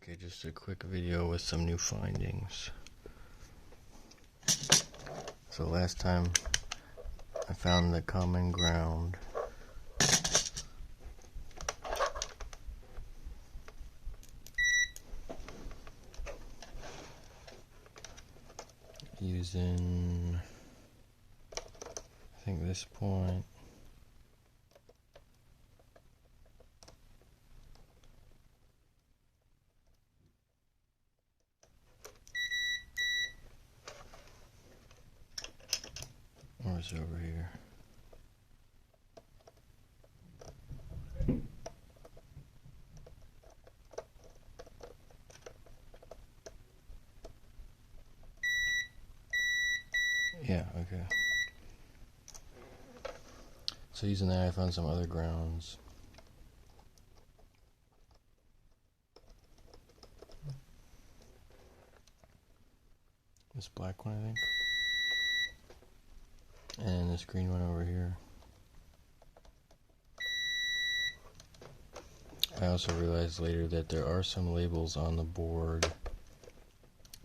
Okay, just a quick video with some new findings. So last time I found the common ground using, I think, this point. Or is it over here? Yeah, okay. So using that, I found some other grounds. This black one, I think. And this green one over here. I also realized later that there are some labels on the board.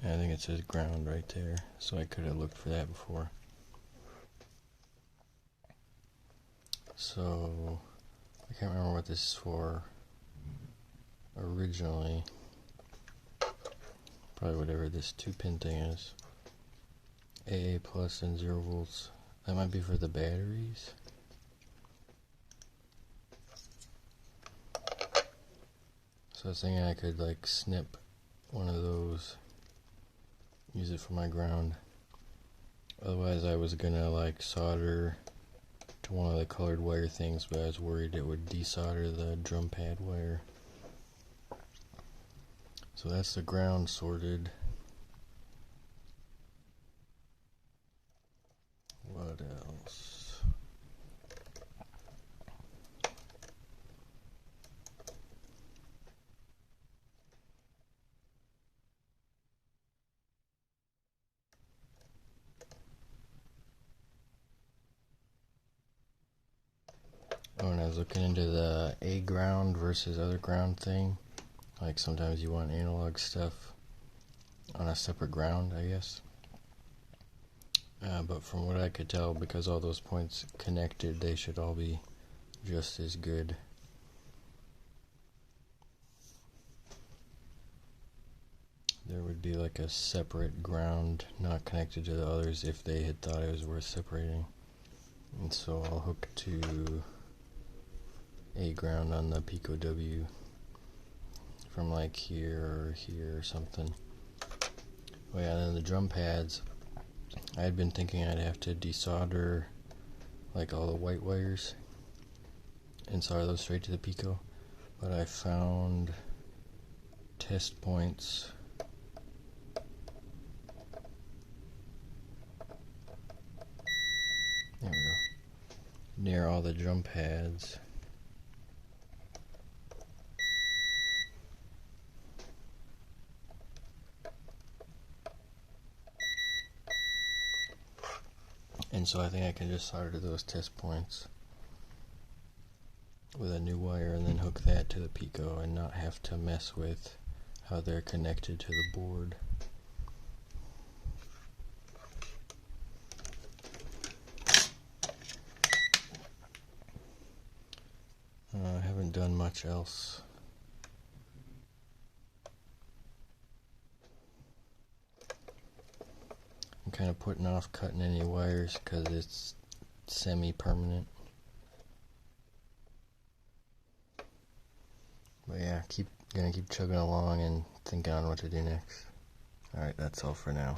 And I think it says ground right there. So I could have looked for that before. So I can't remember what this is for originally. Probably whatever this 2-pin thing is. AA plus and 0 volts. That might be for the batteries. So I was thinking I could like snip one of those, use it for my ground. Otherwise I was gonna like solder to one of the colored wire things, but I was worried it would desolder the drum pad wire. So that's the ground sorted. What else? Oh, and I was looking into the A ground versus other ground thing. Like sometimes you want analog stuff on a separate ground, I guess. But from what I could tell, because all those points connected, they should all be just as good. There would be like a separate ground not connected to the others if they had thought it was worth separating. And so I'll hook to A ground on the Pico W from like here or here or something. Oh yeah, and then the drum pads, I had been thinking I'd have to desolder like all the white wires and solder those straight to the Pico, but I found test points there we go, near all the drum pads. And so I think I can just solder to those test points with a new wire and then hook that to the Pico and not have to mess with how they're connected to the board. I haven't done much else. I'm kind of putting off cutting any wires because it's semi-permanent. But yeah, gonna keep chugging along and thinking on what to do next. Alright, that's all for now.